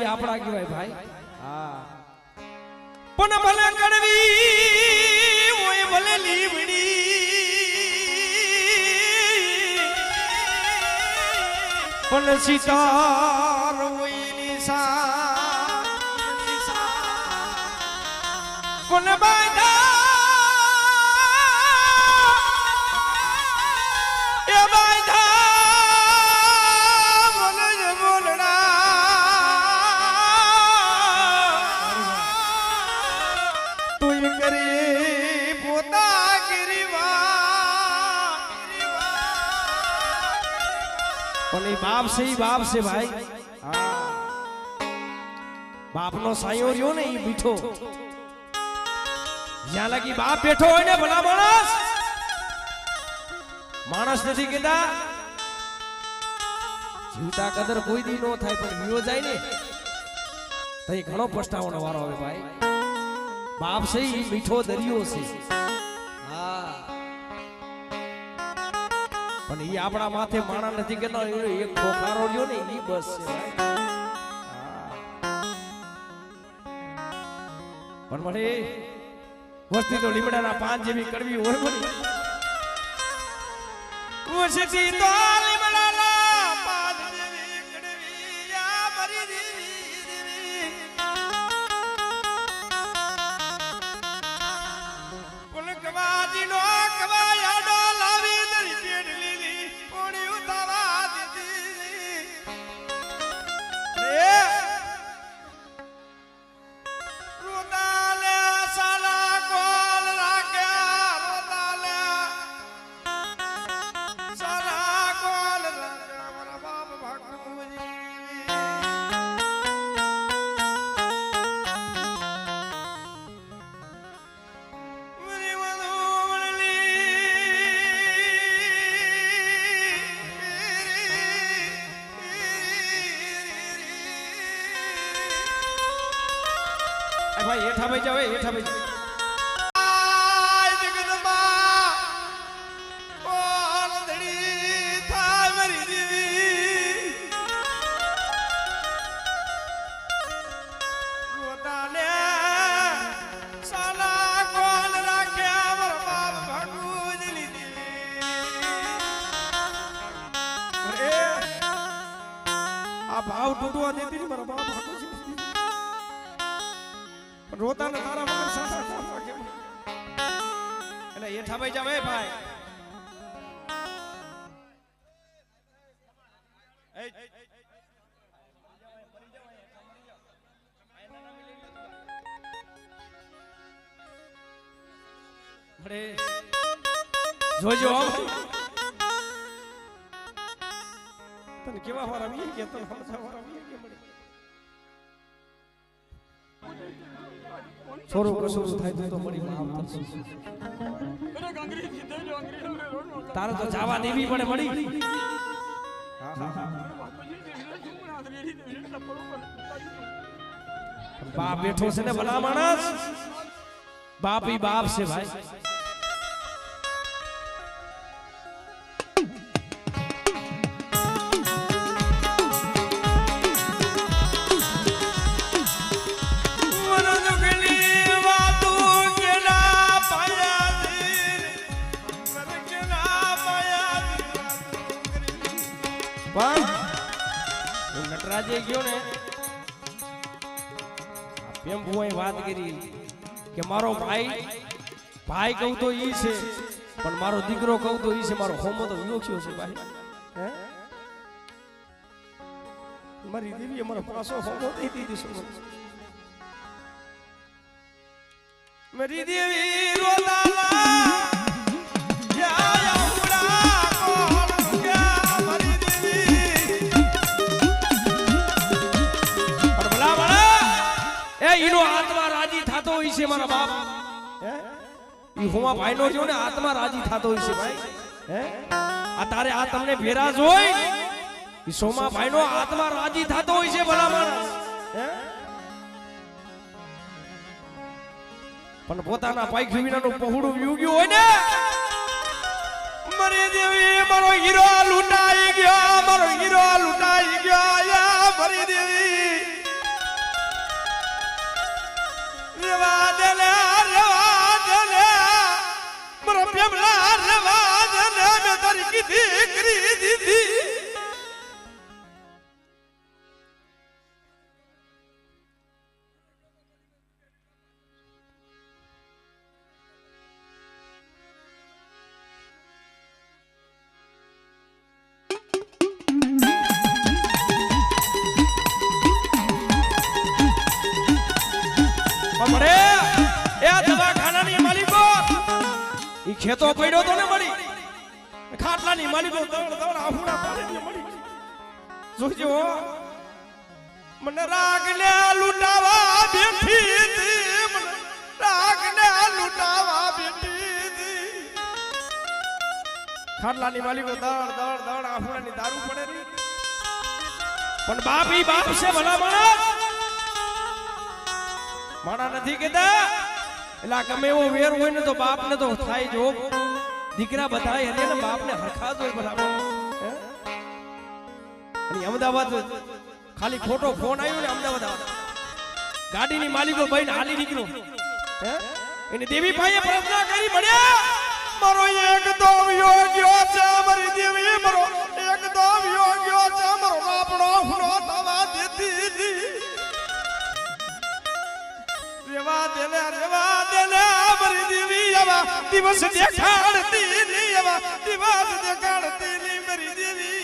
આપણા કહેવાય ભાઈ હા પણ ભલે કડવી ઓય ભલે લીવડી પણ સિતાર ઓય નિશા કોણ બાંધા એ બાંધા બોલ બોલડા તું કરી પોતા ગિરીવા પણ એ બાપ છે ભાઈ હા બાપનો સાયો રહ્યો ને એ મીઠો જ્યાં લગી બાપ બેઠો હોય ને ભલા માણસ નથી કહેતા જીવતા કદર કોઈ દી નો થાય પણ વિયો જાય ને તો એ ઘણો પસ્તાવાનો વારો આવે ભાઈ બાપ છે એ મીઠો દરિયો છે હા પણ એ આપણા માથે માણા નથી કહેતા એક ખોખારો રહ્યો ને એ બસ છે પણ મને વસ્તી તો લીમડાના પાન જેવી કરવી હોય મળી વસ્તી તો લીમડાના પાન જેવી કરવી આ મરી દેવી કોણ કવાજી નો કવાયાડો લાવી દરી પેડ લીલી ઓણી ઉતાવા દીધી એ રોદાલે સાલા કોલ રાખ્યા રોદાલે સાલા કોલ રાખ્યા મારા બાપ ભાગુજી મરી ભાઈ હેઠા ભાઈ જાવ હેઠા ભાઈ જગદંબા કોણ ધડી થાય મરી દેવી રોતાને સાલા કોણ રાખ્યા મારા બાપ ભાગુજી લીધી આ ભાવ તૂટવા દેતી ને મારા બાપ ભાગુજી રોતા ને તારા વગર સાસા સાસા કેમ એટલે હેઠા ભાઈ જાવે ભાઈ અરે જોજો તને કેવા વાર આવી કે તને હમસા વાર આવી કે મળી છોરો કસુર થાય તો મળી તારે તો જવા દેવી પડે મળી બાપ બેઠો છે ને ભલા માણસ બાપ ઈ બાપ છે ભાઈ નટરાજે ગયો ને એમ ભુવાએ વાત કરી કે મારો ભાઈ કહું તો ઈ છે પણ મારો દીકરો કહું તો ઈ છે મારો હોમો તો વિયોખ્યો છે ભાઈ હે મારી દેવીએ મારો પાસો હોમો દઈ દીધી છે મારી દેવી રોદાલા ઈનો આત્મા રાજી થાતો હોય છે મારા બાપ હે ઈ હુમા ભાઈનો જો ને આત્મા રાજી થાતો હોય છે ભાઈ હે આ તારે આ તમને ભેરા જોઈ ઈ સોમા ભાઈનો આત્મા રાજી થાતો હોય છે ભલા માણસ હે પણ પોતાના પાઈક વિનાનું પહોળું વ્યુગ્યું હોય ને મરી દેવી મારો હીરો લૂંટાઈ ગયો મારો હીરો લૂંટાઈ ગયો યા મરી દેવી રેવા દે લે મારો પ્રેમલા રેવા દે લે મે તારી કીધી કરી દીધી ખેતો પડ્યો તો ને મળી ખાટલાની માલિકો દવડ દવડ આફુડા પાડે મળી જોજો મને રાગને લૂટાવા બેઠી હતી મને રાગને લૂટાવા બેઠી હતી ખાટલાની માલિકો દવડ દવડ દવડ આફુડાની દારૂ પડે રી પણ બાપ ઈ બાપ છે ભલા માણા નથી કેતા એટલે ગમે એવો વેર હોય ને તો બાપ ને તો થાય જો દીકરા બધાય અને બાપ ને હરખા જ હોય બરાબર અને અમદાવાદ ખાલી ખોટો ફોન આવ્યો ને અમદાવાદ ગાડીની માલિકો ભાઈ હાલી નીકળ્યો એને દેવી ભાઈએ પ્રાર્થના કરી મળ્યા મારો એકદમ યોગ્ય છે મારી દેવી મારો એકદમ યોગ્ય છે મારો બાપડો હુનો થવા દેતી રેવા દે મારી દેવી આવા દિવસ દેખાડતી ની આવા દિવસ દેખાડતી ની મારી દેવી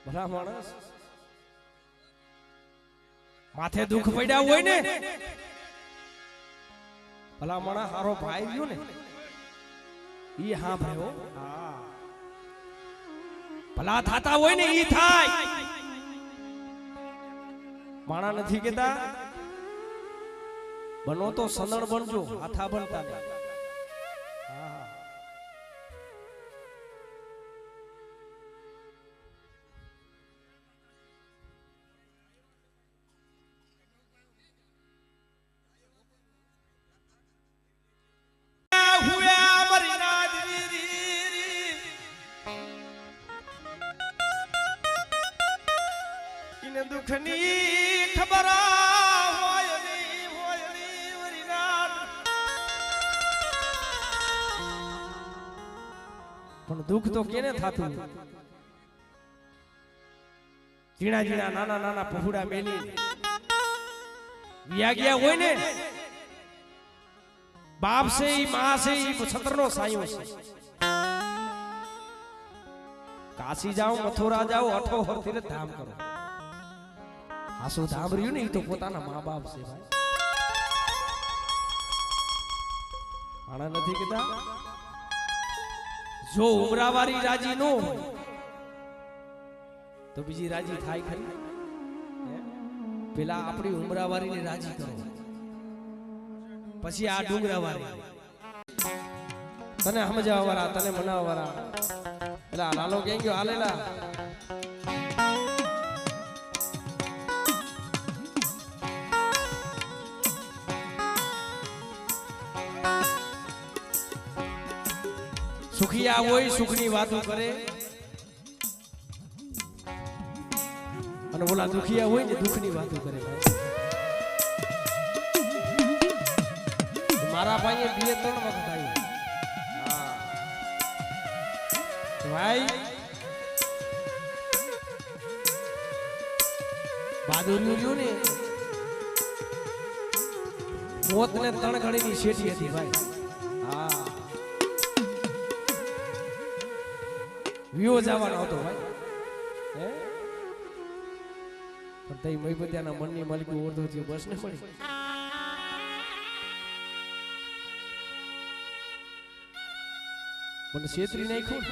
ભલા માણસ માથે દુઃખ પડ્યા હોય ને ભલા માણસ હારો ભાઈ ગયો ને ઈ હા ભાઈઓ ભલા થાતા હોય ને ઈ થાય માણા નથી કેતા બનો તો સનળ બનજો હાથા બનતા નહીં દુઃખની ખબર હોય વરી રાત પણ દુઃખ તો કેને થાતું ઝીણા ઝીણા નાના નાના પહોળા મેલી વિયા ગયા હોય ને બાપ છે ઈ માં છે ઈ છત્રનો સાયો છે કાશી જાઓ મથુરા જાઓ અઠો હરથી ધામ કરો આસુ ધામર્યું ને ઈ તો પોતાના મા બાપ છે ભાઈ આણા નથી કીધા જો ઉમરાવારી રાજી નો હોય તો બીજી રાજી થાય ખરી પેલા આપણી ઉમરાવારીને રાજી કરો પછી આ ડુંગરાવારી તને સમજાવવા વાળા તને મનાવવા વાળા એટલે લાલો કેમ ગયો હાલેલા સુખિયા હોય સુખની વાતો કરે અને ઓલા દુખિયા હોય ને દુઃખની વાતો કરે મારા ભાઈએ 2-3 વખત આવ્યું ભાઈ બહાદુરી રહ્યું ને મોત ને 3 ઘડીની શેઠી હતી ભાઈ હા વિયો જવાનો હતો ભાઈ હે પણ તઈ મહીપતિયાના મનની માલિકી ઓરધો થયો બસ ને પડી મને છેતરી નાખ્યું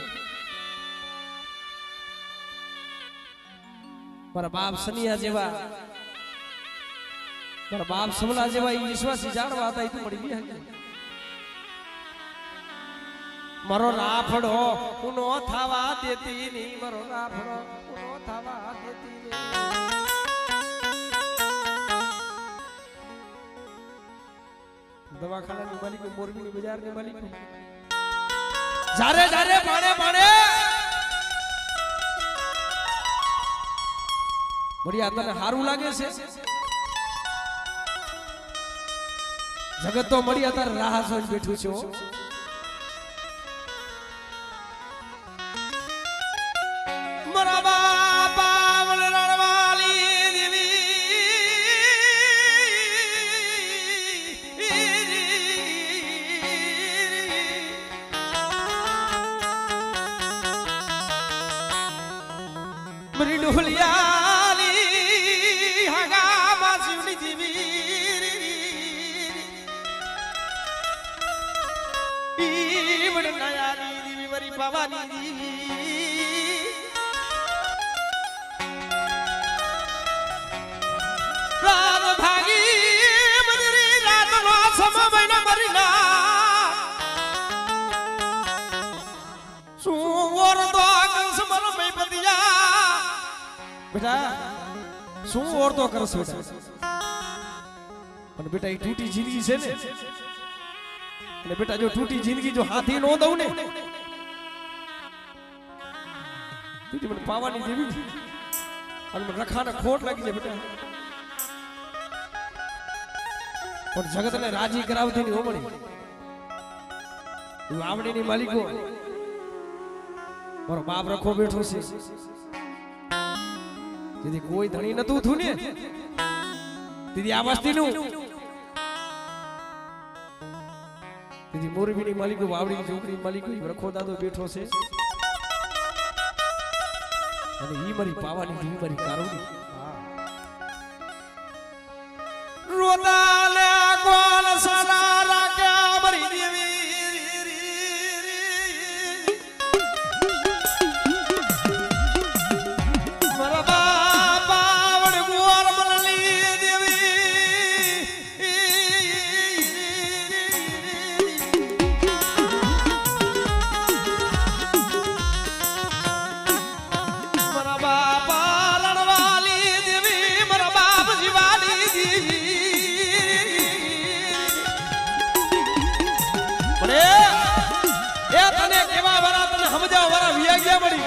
મારા બાપ સનિયા જેવા મારા બાપ સમલા જેવા ઈ વિશ્વાસી જાણવા હતા એ તો મળી ગયા મારો રાફડો ઉનો થાવા દેતી ની મારો રાફડો ઉનો થાવા દેતી ની દવાખાનાની માલિકો મોરબીની બજારની માલિકો જારે જારે પાણે પાણે મળ્યા તને સારું લાગે છે જગત તો મળ્યા તારે રાહ જોઈને બેઠું છે મારા બાપા વલરાળવાલી દેવી મરી ડોલિયાલી હગા માસુની દેવી ઈ વડનાયાની દેવી મરી પાવાની દેવી રામ ભાગી મંદિરી રાતનો સમય મરીના શું ઓરતો કંસ મરો મે પતિયા બેટા શું ઓરતો કરસ બેટા પણ બેટા એ ટૂટી જિંદગી છે ને અને બેટા જો ટૂટી જિંદગી જો હાથી નો દઉં ને દીદી મને પાવાની દેવી અને મને રખાને ખોટ લાગી છે બેટા પણ જગતને રાજી કરાવતી ની ઓમણી આવડીની માલિકો મારો બાપ રખો બેઠો છે દીદી કોઈ ધણી નતું થયું ને દીદી આ વસ્તીનું દીદી મોરબીની માલિકો વાવડીની છોકરી માલિકો રખો દાદો બેઠો છે અને ઈ મારી પાવાની ઈ મારી કારુણી રોદાલે કોલ સરા રાખ્યા મરી દેવી મારા બાપા વડ ગુવાર મનલી દેવી મારા બાપા લડવાલી દેવી મારા બાપ જીવાલી દેવી તને કેવા વાળા તને સમજાવ વાળા વિયા ગયા મળી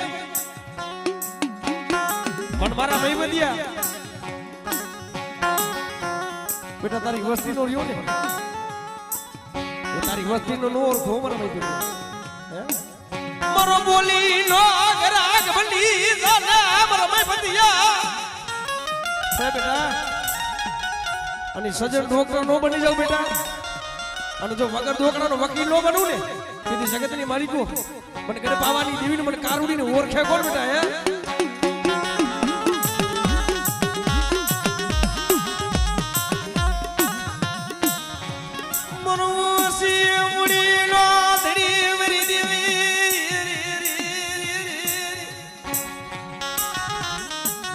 પણ મારા ભાઈ બદિયા બેટા તારી વસ્તી નો રહ્યો ને તારી વસ્તી નો નો ઓળખો મારા ભાઈ બેટા મારો બોલી નો ગરાગ બની જાના મારા ભાઈ બદિયા બેટા અને સજન ડોકરો નો બની જાવ બેટા અને જો વગર ડોકરાનો વકીલ નો બનવું ને તેથી જગતની માલિકો મને કરે પાવાની દેવીને મને કારુડીને ઓળખે કોણ બેટા હે મનોસી મુડી નો ધડી મરી દેવી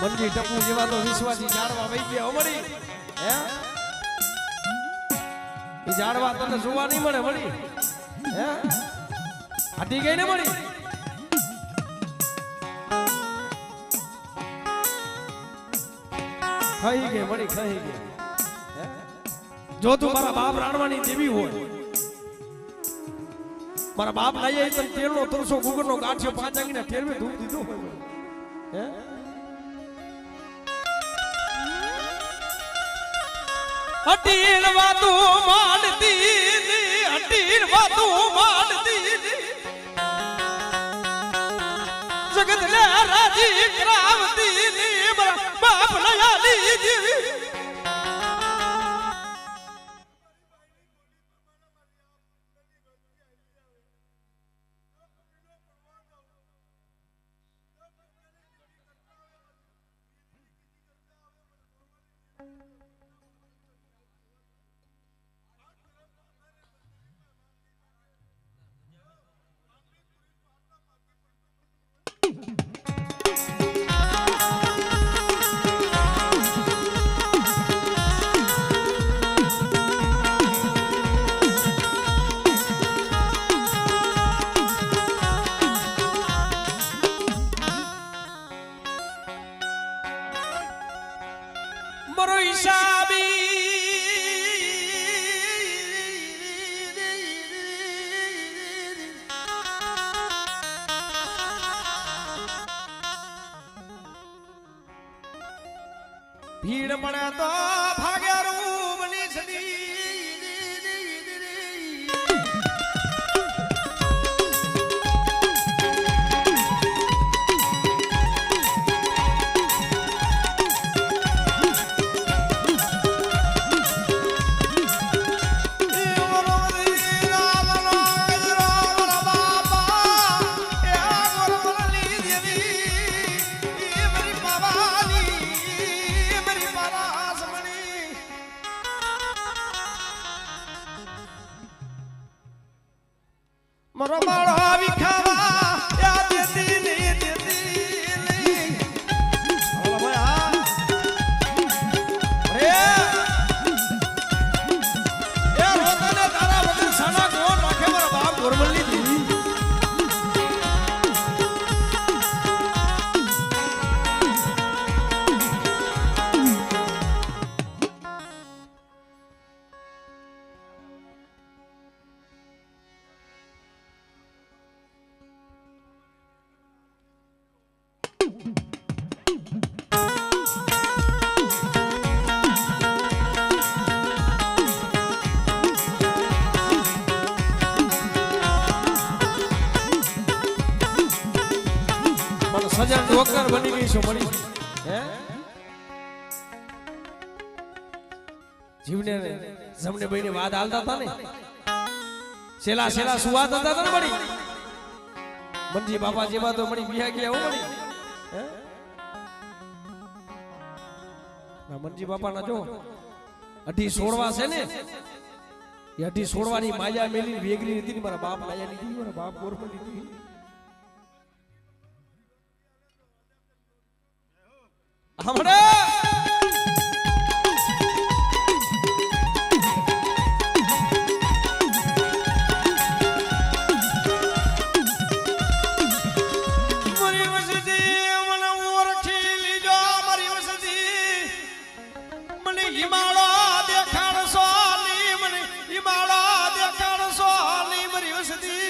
મનજી ટપુ જેવા તો વિશ્વાસી જાણવા વઈ ગયા મળી હે ઈ જાણવા તને જોવા નહીં મળે મળી હે હાથી ગઈ ને મળી ખાઈ ગઈ મળી ખાઈ ગઈ જો તું મારા બાપ રાણવાની દેવી હોય મારા બાપ લાઈએ તને તેલનો તરસો ગુગરનો ગાંઠિયો 5 આંગીના ઠેરવે ધૂપ દીધો હોય હે હટીલ વાતું માંડતી હટીલ વાતું માંડતી જગત ને રાજી કરાવતી બાપ લયાલી દેવી ભીડ પડે તો ભાગે રૂબની સદી મારો બાળો આવી ખાવા યાદ દેતી નહીં હાલો ભાઈ હા અરે એ રોતને તારા વગર સાના કોણ રાખે મારા બાપ ગોરમલની દીદી સજન ડોકર બની ગઈ છો મળી હે જીવને જમને ભાઈને વાત હાલતા હતા ને છેલા છેલા સુવાત હતા ને મળી મંજી બાપા જેવા તો મળી બિયા ગયા હો મળી હે ના મંજી બાપા ના જો અઢી સોળવા છે ને એ અઢી સોળવાની માયા મેલી વેગરી હતી ને મારા બાપ માયા નીકળી મારા બાપ ગોરમલ નીકળી હમણે મારી વસતી મને ઓળખી લીજો મારી વસતી મને હિમાળો દેખાડશો મને હિમાળો દેખાડશો મારી વસતી